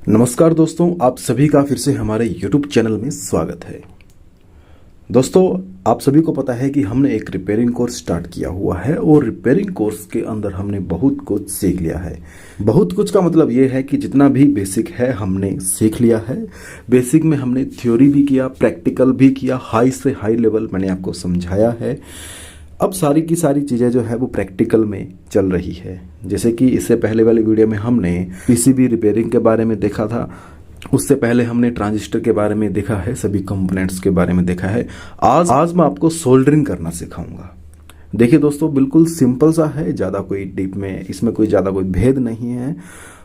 नमस्कार दोस्तों, आप सभी का फिर से हमारे YouTube चैनल में स्वागत है। दोस्तों, आप सभी को पता है कि हमने एक रिपेयरिंग कोर्स स्टार्ट किया हुआ है और रिपेयरिंग कोर्स के अंदर हमने बहुत कुछ सीख लिया है। बहुत कुछ का मतलब ये है कि जितना भी बेसिक है हमने सीख लिया है। बेसिक में हमने थ्योरी भी किया, प्रैक्टिकल भी किया, हाई से हाई लेवल मैंने आपको समझाया है। अब सारी की सारी चीज़ें जो है वो प्रैक्टिकल में चल रही है। जैसे कि इससे पहले वाली वीडियो में हमने पीसीबी रिपेयरिंग के बारे में देखा था, उससे पहले हमने ट्रांजिस्टर के बारे में देखा है, सभी कंपोनेंट्स के बारे में देखा है। आज मैं आपको सोल्डरिंग करना सिखाऊंगा। देखिए दोस्तों, बिल्कुल सिंपल सा है, ज़्यादा कोई डीप में इसमें कोई ज़्यादा कोई भेद नहीं है,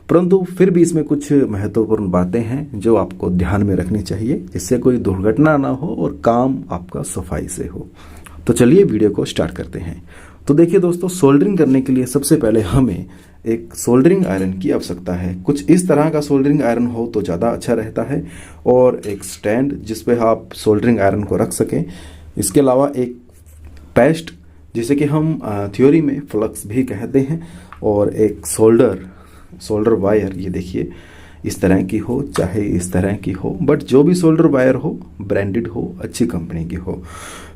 परंतु फिर भी इसमें कुछ महत्वपूर्ण बातें हैं जो आपको ध्यान में रखनी चाहिए, जिससे कोई दुर्घटना ना हो और काम आपका सफाई से हो। तो चलिए वीडियो को स्टार्ट करते हैं। तो देखिए दोस्तों, सोल्डरिंग करने के लिए सबसे पहले हमें एक सोल्डरिंग आयरन की आवश्यकता है। कुछ इस तरह का सोल्डरिंग आयरन हो तो ज़्यादा अच्छा रहता है, और एक स्टैंड जिस पे आप सोल्डरिंग आयरन को रख सकें। इसके अलावा एक पेस्ट, जिसे कि हम थ्योरी में फ्लक्स भी कहते हैं, और एक सोल्डर वायर, ये देखिए इस तरह की हो चाहे इस तरह की हो, बट जो भी सोल्डर वायर हो ब्रांडेड हो, अच्छी कंपनी की हो।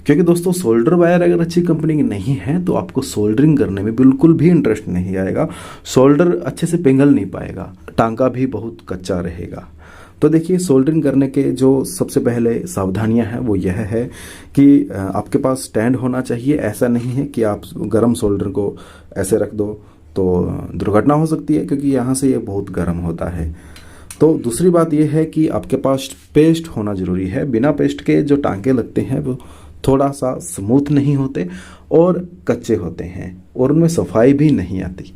क्योंकि दोस्तों, सोल्डर वायर अगर अच्छी कंपनी की नहीं है तो आपको सोल्डरिंग करने में बिल्कुल भी इंटरेस्ट नहीं आएगा। सोल्डर अच्छे से पिघल नहीं पाएगा, टांका भी बहुत कच्चा रहेगा। तो देखिए, सोल्डरिंग करने के जो सबसे पहले सावधानियां हैं वो यह है कि आपके पास स्टैंड होना चाहिए। ऐसा नहीं है कि आप गर्म सोल्डर को ऐसे रख दो तो दुर्घटना हो सकती है, क्योंकि यहाँ से ये बहुत गर्म होता है। तो दूसरी बात यह है कि आपके पास पेस्ट होना जरूरी है। बिना पेस्ट के जो टांके लगते हैं वो थोड़ा सा स्मूथ नहीं होते और कच्चे होते हैं, और उनमें सफाई भी नहीं आती।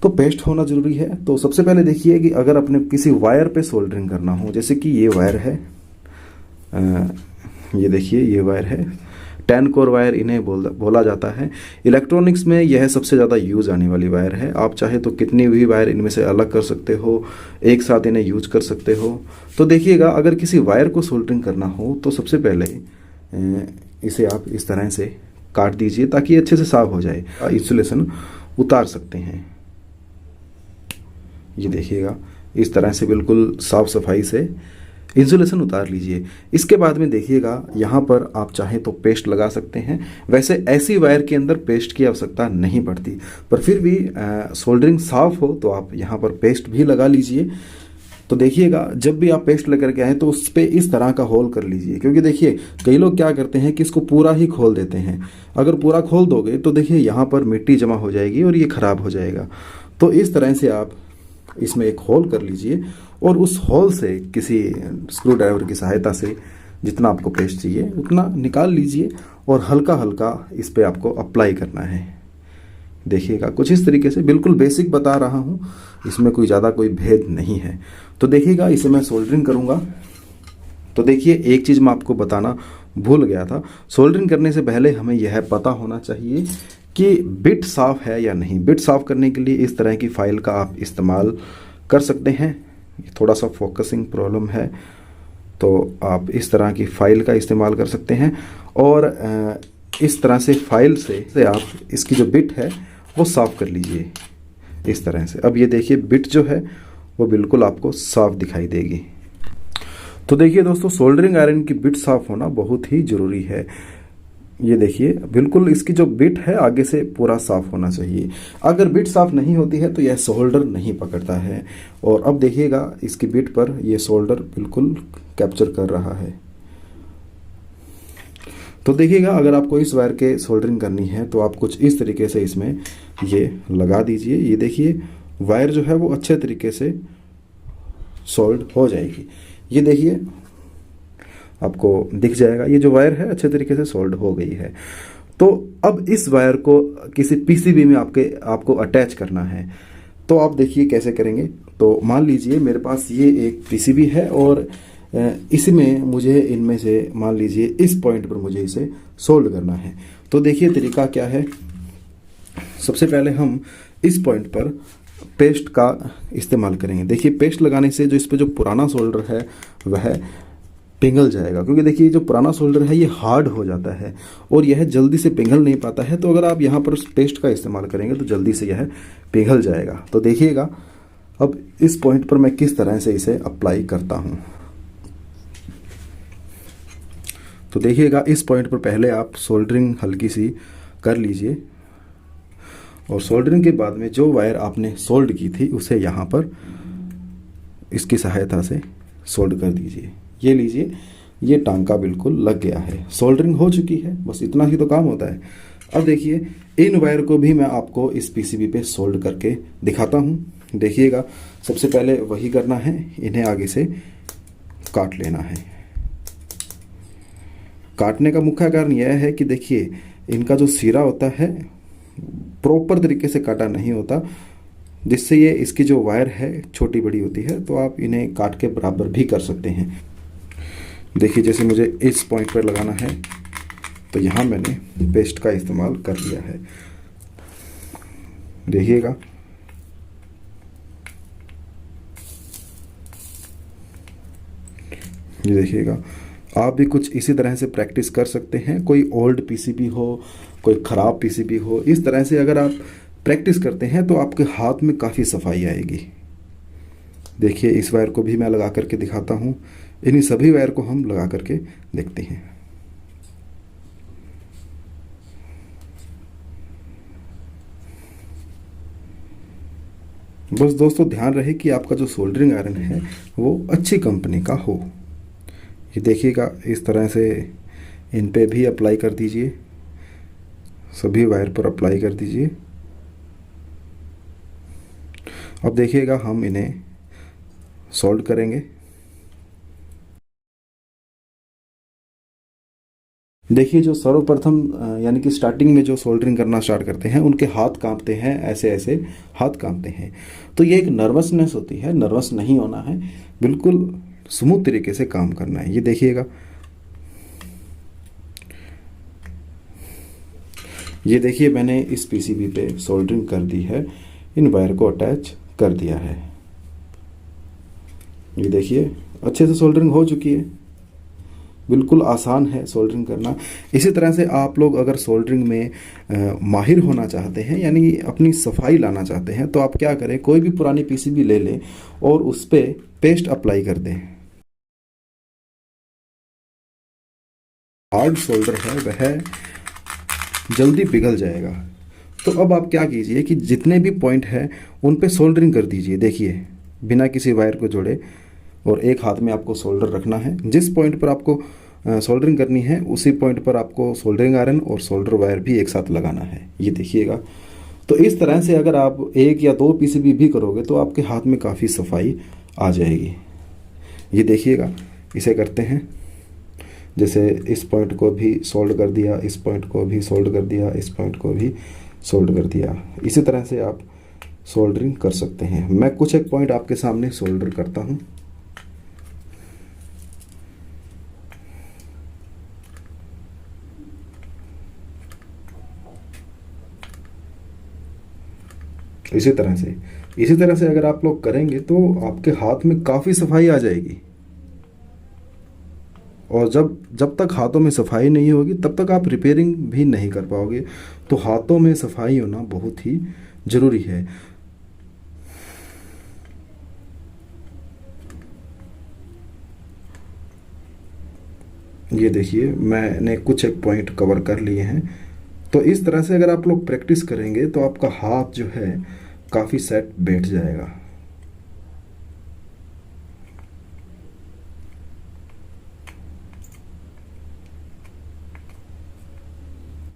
तो पेस्ट होना जरूरी है। तो सबसे पहले देखिए कि अगर अपने किसी वायर पे सोल्डरिंग करना हो, जैसे कि ये वायर है, ये देखिए ये वायर है, 10 कोर वायर इन्हें बोला जाता है। इलेक्ट्रॉनिक्स में यह सबसे ज़्यादा यूज आने वाली वायर है। आप चाहे तो कितनी भी वायर इनमें से अलग कर सकते हो, एक साथ इन्हें यूज कर सकते हो। तो देखिएगा, अगर किसी वायर को सोल्डरिंग करना हो तो सबसे पहले इसे आप इस तरह से काट दीजिए ताकि अच्छे से साफ हो जाए। इंसुलेशन उतार सकते हैं, ये देखिएगा इस तरह से बिल्कुल साफ सफाई से इंसुलेशन उतार लीजिए। इसके बाद में देखिएगा, यहाँ पर आप चाहें तो पेस्ट लगा सकते हैं। वैसे ऐसी वायर के अंदर पेस्ट की आवश्यकता नहीं पड़ती, पर फिर भी सोल्डरिंग साफ हो तो आप यहाँ पर पेस्ट भी लगा लीजिए। तो देखिएगा, जब भी आप पेस्ट लेकर के आए तो उस पर इस तरह का होल कर लीजिए, क्योंकि देखिए कई लोग क्या करते हैं कि इसको पूरा ही खोल देते हैं। अगर पूरा खोल दोगे तो देखिए यहाँ पर मिट्टी जमा हो जाएगी और ये खराब हो जाएगा। तो इस तरह से आप इसमें एक होल कर लीजिए, और उस होल से किसी स्क्रू ड्राइवर की सहायता से जितना आपको पेस्ट चाहिए उतना निकाल लीजिए, और हल्का हल्का इस पे आपको अप्लाई करना है। देखिएगा, कुछ इस तरीके से, बिल्कुल बेसिक बता रहा हूँ, इसमें कोई ज़्यादा कोई भेद नहीं है। तो देखिएगा, इसे मैं सोल्डरिंग करूँगा। तो देखिए, एक चीज़ मैं आपको बताना भूल गया था। सोल्डरिंग करने से पहले हमें यह पता होना चाहिए कि बिट साफ़ है या नहीं। बिट साफ़ करने के लिए इस तरह की फाइल का आप इस्तेमाल कर सकते हैं। थोड़ा सा फोकसिंग प्रॉब्लम है, तो आप इस तरह की फाइल का इस्तेमाल कर सकते हैं, और इस तरह से फाइल से आप इसकी जो बिट है वो साफ़ कर लीजिए इस तरह से। अब ये देखिए, बिट जो है वो बिल्कुल आपको साफ़ दिखाई देगी। तो देखिए दोस्तों, सोल्डरिंग आयरन की बिट साफ़ होना बहुत ही ज़रूरी है। ये देखिए, बिल्कुल इसकी जो बिट है आगे से पूरा साफ होना चाहिए। अगर बिट साफ नहीं होती है तो यह सोल्डर नहीं पकड़ता है। और अब देखिएगा, इसकी बिट पर यह सोल्डर बिल्कुल कैप्चर कर रहा है। तो देखिएगा, अगर आपको इस वायर के सोल्डरिंग करनी है तो आप कुछ इस तरीके से इसमें ये लगा दीजिए। ये देखिए, वायर जो है वो अच्छे तरीके से सोल्ड हो जाएगी। ये देखिए, आपको दिख जाएगा, ये जो वायर है अच्छे तरीके से सोल्ड हो गई है। तो अब इस वायर को किसी पीसीबी में आपको अटैच करना है। तो आप देखिए कैसे करेंगे। तो मान लीजिए मेरे पास ये एक पीसीबी है, और इसमें मुझे इनमें से मान लीजिए इस पॉइंट पर मुझे इसे सोल्ड करना है। तो देखिए तरीका क्या है। सबसे पहले हम इस पॉइंट पर पेस्ट का इस्तेमाल करेंगे। देखिए, पेस्ट लगाने से जो इस पर जो पुराना सोल्डर है वह पिघल जाएगा, क्योंकि देखिए जो पुराना सोल्डर है ये हार्ड हो जाता है और यह जल्दी से पिघल नहीं पाता है। तो अगर आप यहाँ पर पेस्ट का इस्तेमाल करेंगे तो जल्दी से यह पिघल जाएगा। तो देखिएगा, अब इस पॉइंट पर मैं किस तरह से इसे अप्लाई करता हूँ, तो देखिएगा इस पॉइंट पर पहले आप सोल्डरिंग हल्की सी कर लीजिए और सोल्डरिंग के बाद में जो वायर आपने सोल्ड की थी उसे यहाँ पर इसकी सहायता से सोल्ड कर दीजिए। ये लीजिए, ये टांका बिल्कुल लग गया है, सोल्डरिंग हो चुकी है, बस इतना ही तो काम होता है। अब देखिए इन वायर को भी मैं आपको इस पीसीबी पे सोल्ड करके दिखाता हूँ। देखिएगा सबसे पहले वही करना है, इन्हें आगे से काट लेना है। काटने का मुख्य कारण यह है कि देखिए इनका जो सिरा होता है प्रॉपर तरीके से काटा नहीं होता, जिससे ये इसकी जो वायर है छोटी बड़ी होती है, तो आप इन्हें काट के बराबर भी कर सकते हैं। देखिए जैसे मुझे इस पॉइंट पर लगाना है तो यहाँ मैंने पेस्ट का इस्तेमाल कर लिया है। देखिएगा ये देखिएगा, आप भी कुछ इसी तरह से प्रैक्टिस कर सकते हैं। कोई ओल्ड पीसीबी हो, कोई ख़राब पीसीबी हो, इस तरह से अगर आप प्रैक्टिस करते हैं तो आपके हाथ में काफ़ी सफाई आएगी। देखिए इस वायर को भी मैं लगा करके दिखाता हूँ। इन्हीं सभी वायर को हम लगा करके देखते हैं। बस दोस्तों ध्यान रहे कि आपका जो सोल्डरिंग आयरन है वो अच्छी कंपनी का हो। ये देखिएगा इस तरह से इन पे भी अप्लाई कर दीजिए, सभी वायर पर अप्लाई कर दीजिए। अब देखिएगा हम इन्हें सोल्ड करेंगे। देखिए जो सर्वप्रथम यानी कि स्टार्टिंग में जो सोल्डरिंग करना स्टार्ट करते हैं उनके हाथ कांपते हैं, ऐसे ऐसे हाथ कांपते हैं, तो ये एक नर्वसनेस होती है। नर्वस नहीं होना है, बिल्कुल स्मूथ तरीके से काम करना है। ये देखिएगा, ये देखिए मैंने इस पीसीबी पे सोल्डरिंग कर दी है, इन वायर को अटैच कर दिया है। ये देखिए अच्छे से सोल्डरिंग हो चुकी है, बिल्कुल आसान है सोल्डरिंग करना। इसी तरह से आप लोग अगर सोल्डरिंग में माहिर होना चाहते हैं, यानी अपनी सफाई लाना चाहते हैं, तो आप क्या करें, कोई भी पुरानी पीसीबी ले लें और उस पर पेस्ट अप्लाई कर दें। हार्ड सोल्डर है वह जल्दी पिघल जाएगा। तो अब आप क्या कीजिए कि जितने भी पॉइंट हैं उन पे सोल्डरिंग कर दीजिए। देखिए बिना किसी वायर को जोड़े, और एक हाथ में आपको सोल्डर रखना है। जिस पॉइंट पर आपको सोल्डरिंग करनी है उसी पॉइंट पर आपको सोल्डरिंग आयरन और सोल्डर वायर भी एक साथ लगाना है। ये देखिएगा, तो इस तरह से अगर आप एक या दो पीसीबी भी करोगे तो आपके हाथ में काफ़ी सफाई आ जाएगी। ये देखिएगा, इसे करते हैं। जैसे इस पॉइंट को भी सोल्ड कर दिया, इस पॉइंट को भी सोल्ड कर दिया, इस पॉइंट को भी सोल्ड कर दिया। इसी तरह से आप सोल्डरिंग कर सकते हैं। मैं कुछ एक पॉइंट आपके सामने सोल्डर करता हूँ। इसी तरह से अगर आप लोग करेंगे तो आपके हाथ में काफ़ी सफाई आ जाएगी। और जब तक हाथों में सफाई नहीं होगी तब तक आप रिपेयरिंग भी नहीं कर पाओगे। तो हाथों में सफाई होना बहुत ही ज़रूरी है। ये देखिए मैंने कुछ एक पॉइंट कवर कर लिए हैं। तो इस तरह से अगर आप लोग प्रैक्टिस करेंगे तो आपका हाथ जो है काफ़ी सेट बैठ जाएगा।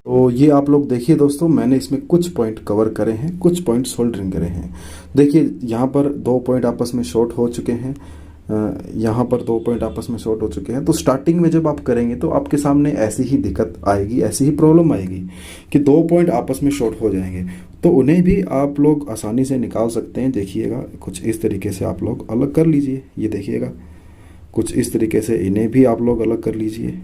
तो ये आप लोग देखिए दोस्तों, मैंने इसमें कुछ पॉइंट कवर करे हैं, कुछ पॉइंट सोल्डरिंग करे हैं। देखिए यहाँ पर दो पॉइंट आपस में शॉर्ट हो चुके हैं, यहाँ पर दो पॉइंट आपस में शॉर्ट हो चुके हैं। तो स्टार्टिंग में जब आप करेंगे तो आपके सामने ऐसी ही दिक्कत आएगी, ऐसी ही प्रॉब्लम आएगी कि दो पॉइंट आपस में शॉर्ट हो जाएंगे। तो उन्हें भी आप लोग आसानी से निकाल सकते हैं। देखिएगा कुछ इस तरीके से आप लोग अलग कर लीजिए। ये देखिएगा कुछ इस तरीके से इन्हें भी आप लोग अलग कर लीजिए।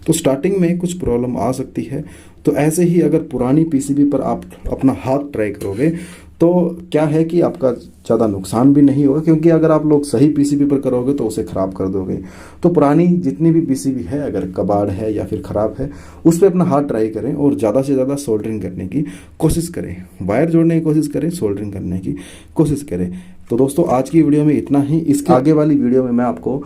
तो स्टार्टिंग में कुछ प्रॉब्लम आ सकती है। तो ऐसे ही अगर पुरानी पीसीबी पर आप अपना हाथ ट्राई करोगे तो क्या है कि आपका ज़्यादा नुकसान भी नहीं होगा, क्योंकि अगर आप लोग सही पीसीबी पर करोगे तो उसे ख़राब कर दोगे। तो पुरानी जितनी भी पीसीबी है, अगर कबाड़ है या फिर ख़राब है, उस पर अपना हाथ ट्राई करें और ज़्यादा से ज़्यादा सोल्डरिंग करने की कोशिश करें, वायर जोड़ने की कोशिश करें, सोल्डरिंग करने की कोशिश करें। तो दोस्तों आज की वीडियो में इतना ही। इसके आगे वाली वीडियो में मैं आपको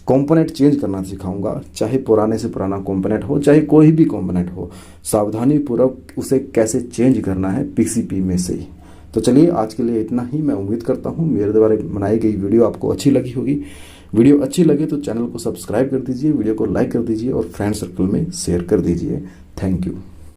कंपोनेंट चेंज करना सिखाऊंगा, चाहे पुराने से पुराना कंपोनेंट हो, चाहे कोई भी कंपोनेंट हो, सावधानी पूर्वक उसे कैसे चेंज करना है पीसीबी में से ही। तो चलिए आज के लिए इतना ही। मैं उम्मीद करता हूँ मेरे द्वारा बनाई गई वीडियो आपको अच्छी लगी होगी। वीडियो अच्छी लगे तो चैनल को सब्सक्राइब कर दीजिए, वीडियो को लाइक कर दीजिए और फ्रेंड सर्कल में शेयर कर दीजिए। Thank you.